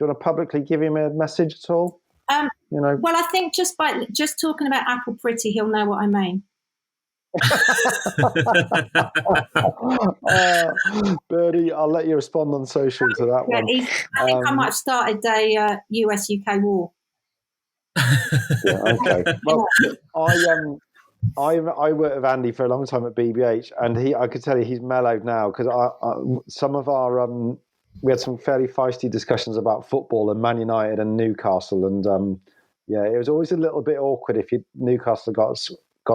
you want to publicly give him a message at all? Well, I think just talking about Apple Pretty, he'll know what I mean. Birdie, I'll let you respond on social to that one. I think I might have started a US-UK war. Yeah, okay. Well, I worked with Andy for a long time at BBH, and I could tell you he's mellowed now, because some of our we had some fairly feisty discussions about football and Man United and Newcastle, and it was always a little bit awkward if Newcastle got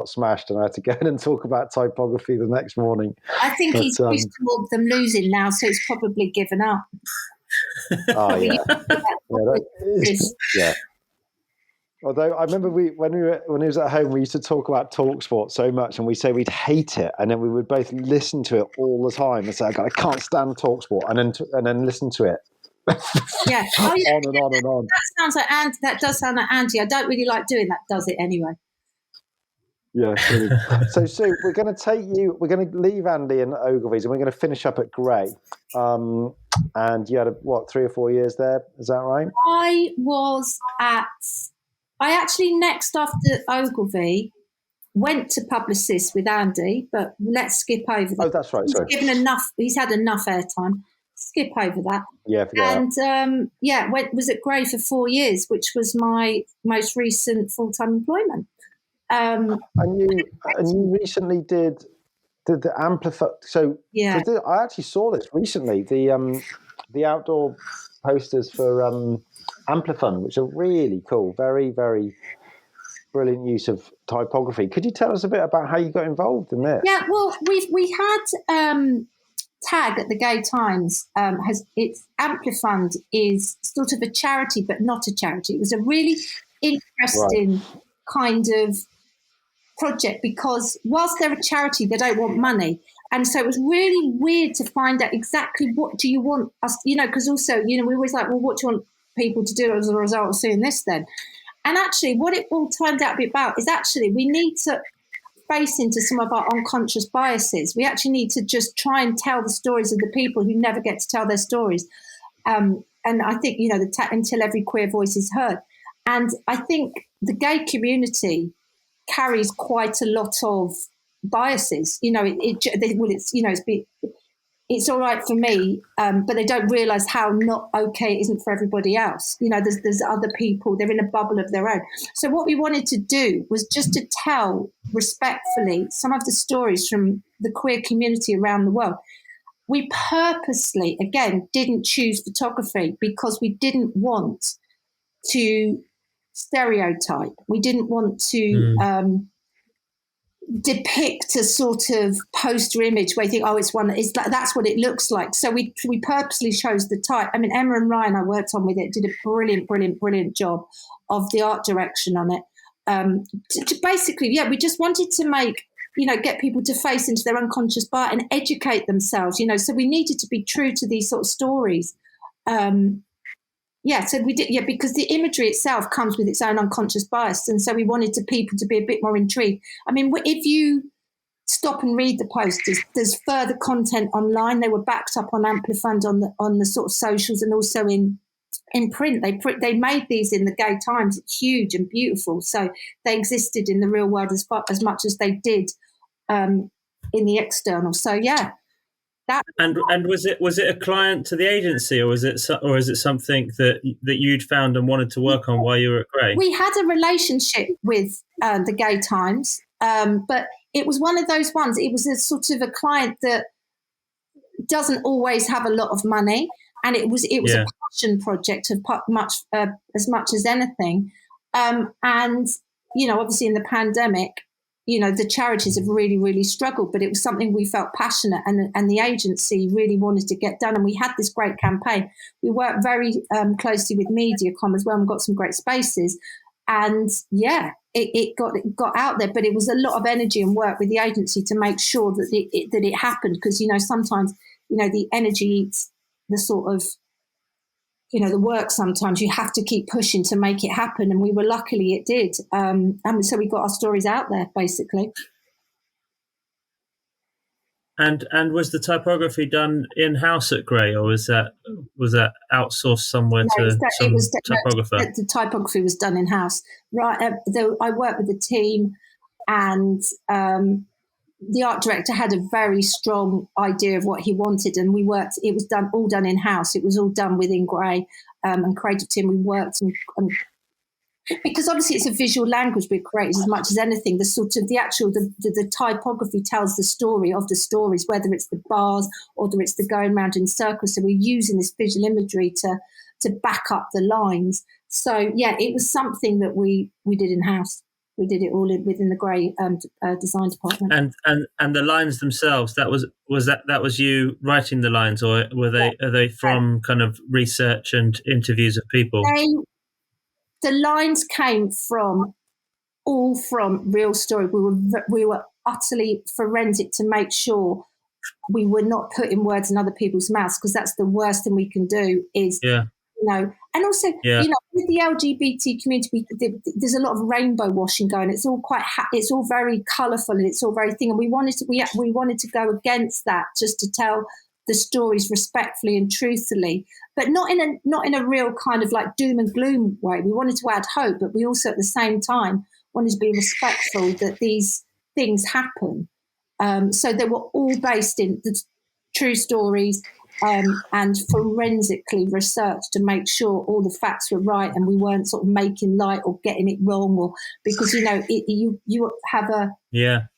smashed and I had to go in and talk about typography the next morning. I think he's used to all of them losing now, so he's probably given up. Oh yeah, yeah. Although I remember when he was at home, we used to talk about TalkSport so much, and we'd say we'd hate it, and then we would both listen to it all the time and say, "I can't stand TalkSport," and then listen to it. Yeah, on and on and on. That sounds like Andy. That does sound like Andy. I don't really like doing that. Does it anyway? Yeah. So Sue, we're going to leave Andy in Ogilvy's, and we're going to finish up at Grey. And you had 3 or 4 years there, is that right? I actually, next after Ogilvy, went to Publicis with Andy, but let's skip over that. Oh, that's right. Sorry. He's had enough airtime. Skip over that. Yeah, forget that. Was at Grey for 4 years, which was my most recent full-time employment. And you recently did the Amplify. So yeah, I actually saw this recently. The outdoor posters for Amplify, which are really cool. Very, very brilliant use of typography. Could you tell us a bit about how you got involved in this? Yeah, well, we had Tag at the Gay Times. Its Amplify is sort of a charity, but not a charity. It was a really interesting kind of project, because whilst they're a charity, they don't want money. And so it was really weird to find out exactly what do you want us, because also, we always like, well, what do you want people to do as a result of seeing this then? And actually what it all turned out to be about is actually we need to face into some of our unconscious biases. We actually need to just try and tell the stories of the people who never get to tell their stories. And I think, until every queer voice is heard. And I think the gay community carries quite a lot of biases. It's all right for me, but they don't realise how not okay it isn't for everybody else. There's other people, they're in a bubble of their own. So what we wanted to do was just to tell respectfully some of the stories from the queer community around the world. We purposely, again, didn't choose photography because we didn't want to stereotype. We didn't want to depict a sort of poster image where you think, that's what it looks like. So we purposely chose the type. I mean, Emma and Ryan I worked on with it did a brilliant job of the art direction on it. To basically, we just wanted to make, get people to face into their unconscious bias and educate themselves, so we needed to be true to these sort of stories. So we did, because the imagery itself comes with its own unconscious bias. And so we wanted people to be a bit more intrigued. I mean, if you stop and read the posters, there's further content online. They were backed up on Amplifund on the sort of socials and also in print. They made these in the Gay Times. It's huge and beautiful. So they existed in the real world as much as they did in the external. So, yeah. And was it a client to the agency, or is it something that you'd found and wanted to work on while you were at Grey? We had a relationship with the Gay Times, but it was one of those ones. It was a sort of a client that doesn't always have a lot of money, and it was a passion project of as much as anything. And obviously in the pandemic, the charities have really, really struggled, but it was something we felt passionate and the agency really wanted to get done. And we had this great campaign. We worked very closely with MediaCom as well and got some great spaces. And it got out there, but it was a lot of energy and work with the agency to make sure that it happened. Because, sometimes, the energy eats the sort of, the work. Sometimes you have to keep pushing to make it happen. And luckily it did. And so we got our stories out there, basically. And was the typography done in house at Gray, or was that outsourced somewhere to some typographer? The typography was done in house. Right, I worked with the team, and the art director had a very strong idea of what he wanted, and we worked. It was all done in house. It was all done within Gray and creative team. We worked and because obviously it's a visual language we create as much as anything. The sort of the typography tells the story of the stories, whether it's the bars or whether it's the going round in circles. So we're using this visual imagery to back up the lines. So yeah, it was something that we did in house. We did it all within the Gray design department. And the lines themselves, that was you writing the lines, or are they from kind of research and interviews of people? The lines came from real story. We were utterly forensic to make sure we were not putting words in other people's mouths, because that's the worst thing we can do is, and also, with the LGBT community, there's a lot of rainbow washing going. It's all it's all very colourful and it's all very thing. And we wanted to go against that, just to tell the stories respectfully and truthfully, but not in a real kind of like doom and gloom way. We wanted to add hope, but we also at the same time wanted to be respectful that these things happen. So they were all based in the true stories and forensically researched to make sure all the facts were right and we weren't sort of making light or getting it wrong, or because you have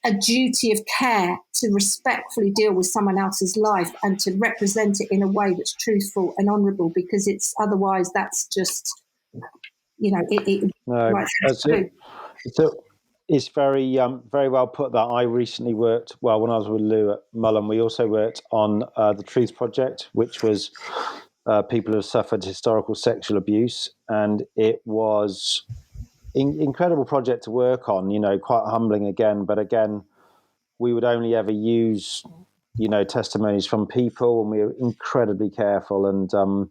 a duty of care to respectfully deal with someone else's life and to represent it in a way that's truthful and honourable, because it's otherwise that's just It's very very well put that. I recently worked, when I was with Lou at Mullen, we also worked on the Truth Project, which was people who have suffered historical sexual abuse, and it was incredible project to work on, quite humbling again, but again, we would only ever use, testimonies from people, and we were incredibly careful, and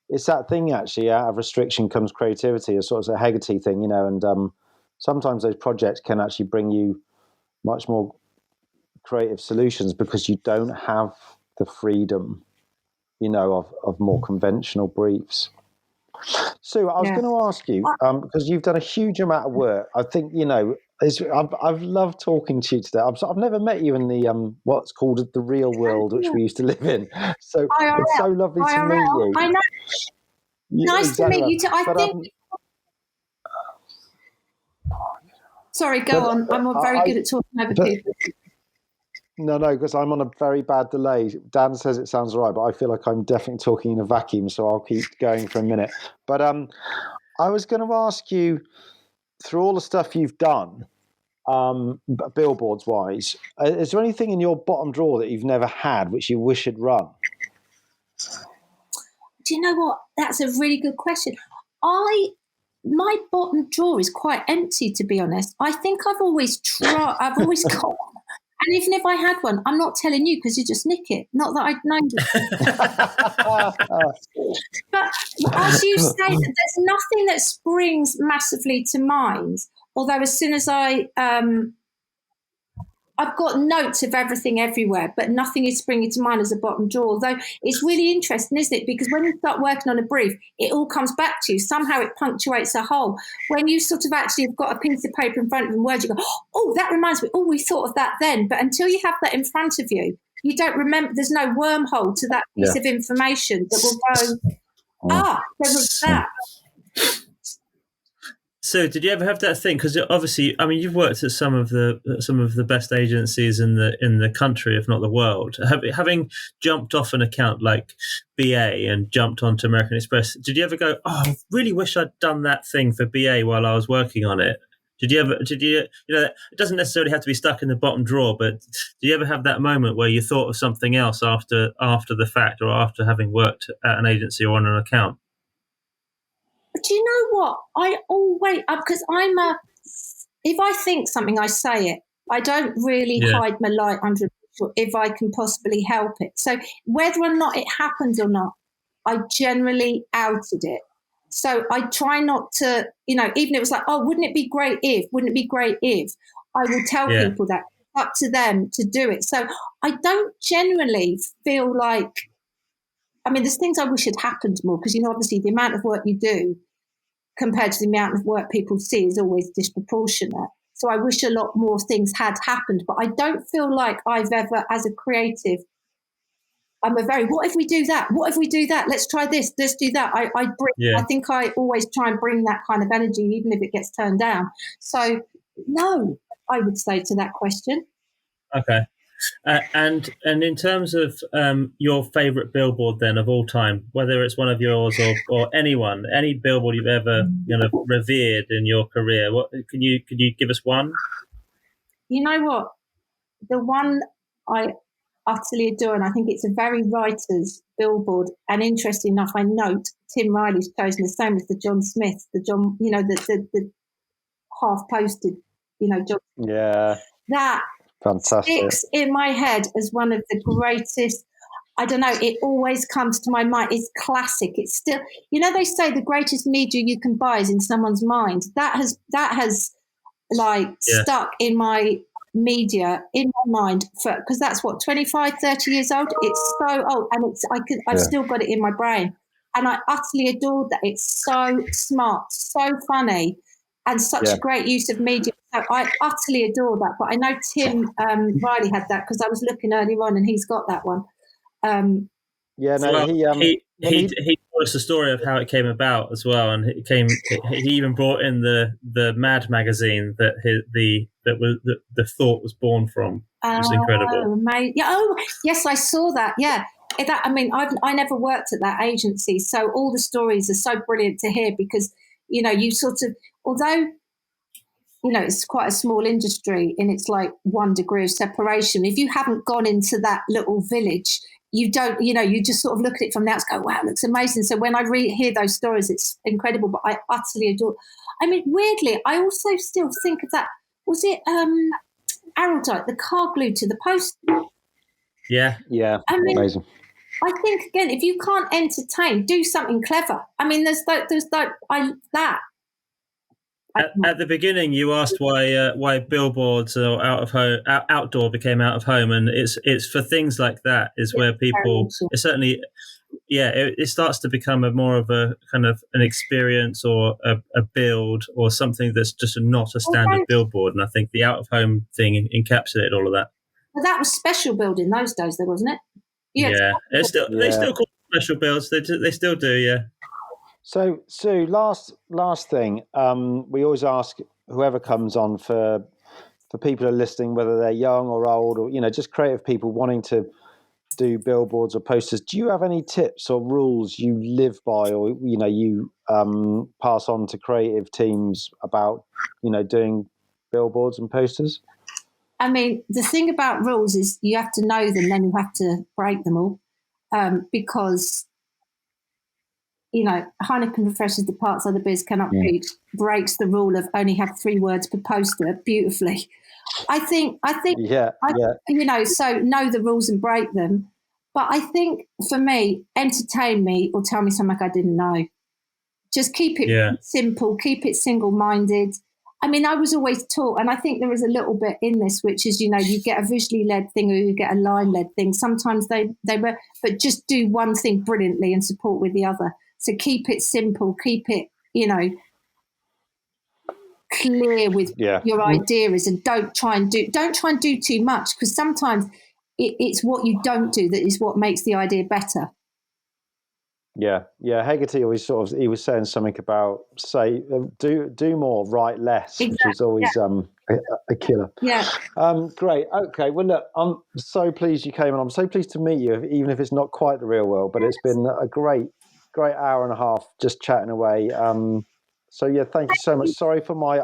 it's that thing actually, out of restriction comes creativity, a sort of a Hegarty thing, and sometimes those projects can actually bring you much more creative solutions because you don't have the freedom, of more conventional briefs. Sue, I was going to ask you, because you've done a huge amount of work. I think, I've loved talking to you today. I've never met you in the what's called the real world, which we used to live in. So IRL, it's so lovely to meet you. I know. Nice to meet you too. I think... Sorry, go on. I'm not very good at talking over people. No, because I'm on a very bad delay. Dan says it sounds all right, but I feel like I'm definitely talking in a vacuum, so I'll keep going for a minute. But I was going to ask you, through all the stuff you've done, billboards-wise, is there anything in your bottom drawer that you've never had which you wish had run? Do you know what? That's a really good question. My bottom drawer is quite empty, to be honest. I think I've always got, and even if I had one, I'm not telling you because you just nick it. Not that I'd known it. But as you say, there's nothing that springs massively to mind. Although as soon as I've got notes of everything everywhere, but nothing is springing to mind as a bottom drawer. Although it's really interesting, isn't it? Because when you start working on a brief, it all comes back to you. Somehow it punctuates a whole. When you sort of actually have got a piece of paper in front of you and words, you go, oh, that reminds me. Oh, we thought of that then. But until you have that in front of you, you don't remember. There's no wormhole to that piece of information that will go, there was that. So, did you ever have that thing? Because obviously, I mean, you've worked at some of the best agencies in the country, if not the world. Having jumped off an account like BA and jumped onto American Express, did you ever go, "Oh, I really wish I'd done that thing for BA while I was working on it"? Did you? It doesn't necessarily have to be stuck in the bottom drawer, but do you ever have that moment where you thought of something else after the fact, or after having worked at an agency or on an account? Do you know what? I always, because if I think something, I say it. I don't really hide my light under a bushel if I can possibly help it. So whether or not it happens or not, I generally outed it. So I try not to, even if it was like, oh, wouldn't it be great if, I will tell people that. up to them to do it. So I don't generally feel like, I mean, there's things I wish had happened more because, obviously the amount of work you do compared to the amount of work people see is always disproportionate. So I wish a lot more things had happened, but I don't feel like I've ever, as a creative, what if we do that? What if we do that? Let's try this. Let's do that. I think I always try and bring that kind of energy, even if it gets turned down. So no, I would say to that question. Okay. And in terms of your favourite billboard then of all time, whether it's one of yours or any billboard you've ever revered in your career, what can you give us one? You know what? The one I utterly adore, and I think it's a very writer's billboard. And interesting enough, I note Tim Riley's chosen the same as the John Smith, the half posted, John. Yeah. That fantastic sticks in my head as one of the greatest. I don't know, it always comes to my mind. It's classic. It's still, they say the greatest media you can buy is in someone's mind. That has stuck in my media, in my mind, because that's what, 25, 30 years old. It's so old, and I've still got it in my brain, and I utterly adored that. It's so smart, so funny, and such a great use of media. So I utterly adore that. But I know Tim Riley had that because I was looking earlier on, and he's got that one. He told us the story of how it came about as well, and he even brought in the Mad magazine that the thought was born from. It was incredible. Yes, I saw that. Yeah, I never worked at that agency, so all the stories are so brilliant to hear because you sort of, although it's quite a small industry and it's like 1 degree of separation. If you haven't gone into that little village, you don't, you just sort of look at it from the outside, go, wow, it looks amazing. So when I hear those stories, it's incredible, but I utterly adore. I mean, weirdly, I also still think of that. Was it Araldite, the car glued to the post? Yeah. Yeah. Amazing. I think, again, if you can't entertain, do something clever. I mean, there's that. At the beginning, you asked why billboards or outdoor became out of home, and it's for things like that is where people it starts to become more of a kind of an experience or a build or something that's just not a standard billboard. And I think the out of home thing encapsulated all of that. Well, that was special build in those days, though, wasn't it? They still call it special builds. They still do, yeah. So, Sue, last thing, we always ask whoever comes on for people who are listening, whether they're young or old, or just creative people wanting to do billboards or posters. Do you have any tips or rules you live by, or you pass on to creative teams about doing billboards and posters? I mean, the thing about rules is you have to know them, then you have to break them all, because. Heineken refreshes the parts other beers cannot reach, breaks the rule of only have 3 words per poster beautifully. I think, so know the rules and break them. But I think for me, entertain me or tell me something I didn't know. Just keep it simple, keep it single-minded. I mean, I was always taught, and I think there is a little bit in this, which is, you get a visually led thing or you get a line led thing. Sometimes they were, but just do one thing brilliantly and support with the other. So keep it simple, keep it, clear with your ideas, and don't try and do too much, because sometimes it's what you don't do that is what makes the idea better. Yeah. Hegarty always he was saying something about do more, write less, which is always a killer. Yeah. Great. Okay. Well, look, I'm so pleased you came, and I'm so pleased to meet you, even if it's not quite the real world. But it's been a great hour and a half just chatting away. So yeah, thank you so much. Sorry for my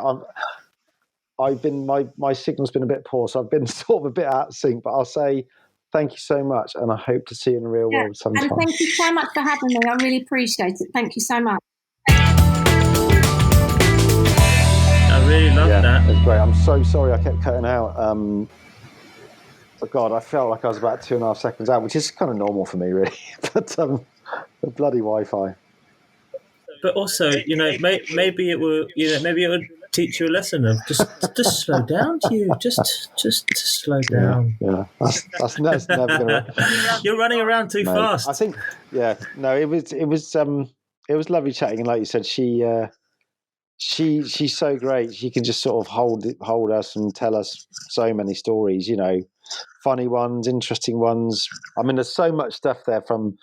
signal's been a bit poor, so I've been sort of a bit out of sync. But I'll say thank you so much, and I hope to see you in the real world sometime. And thank you so much for having me. I really appreciate it. Thank you so much. I really love that. It's great. I'm so sorry I kept cutting out. Oh God, I felt like I was about 2.5 seconds out, which is kind of normal for me, really. But the bloody Wi-Fi. But also, maybe it would teach you a lesson of just slow down, Hugh. Just slow down. Yeah. That's never gonna. You're running around too fast. I think. Yeah. No. It was lovely chatting, and like you said, she's so great. She can just sort of hold us and tell us so many stories. You know, funny ones, interesting ones. I mean, there's so much stuff there from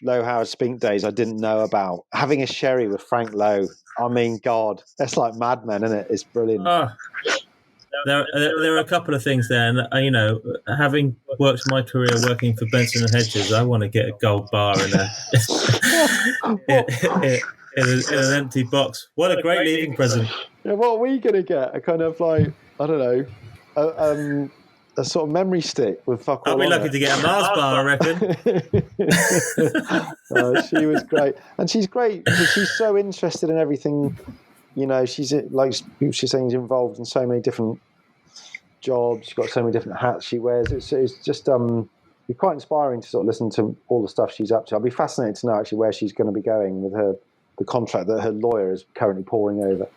Low Howard Spink days I didn't know about. Having a sherry with Frank Lowe. I mean, God, that's like Mad Men, isn't it? It's brilliant. There are a couple of things there, and you know, having worked my career working for Benson and Hedges, I want to get a gold bar in an empty box. What a great leaving present! Yeah, what are we gonna get? A kind of like, I don't know, a sort of memory stick with fuck all. I'll be lucky to get a Mars bar, I reckon. She was great, and she's great because she's so interested in everything. You know, she's like she's saying, she's involved in so many different jobs. She's got so many different hats she wears. It's just be quite inspiring to sort of listen to all the stuff she's up to. I'll be fascinated to know actually where she's going to be going with the contract that her lawyer is currently poring over.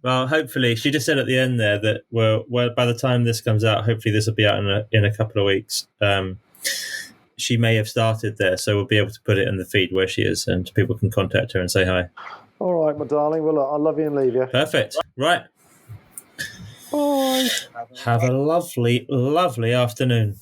Well, hopefully, she just said at the end there that well, by the time this comes out, hopefully this will be out in a couple of weeks. She may have started there, so we'll be able to put it in the feed where she is, and people can contact her and say hi. All right, my darling. Well, look, I'll love you and leave you. Perfect. Right. Bye. Have a lovely, lovely afternoon.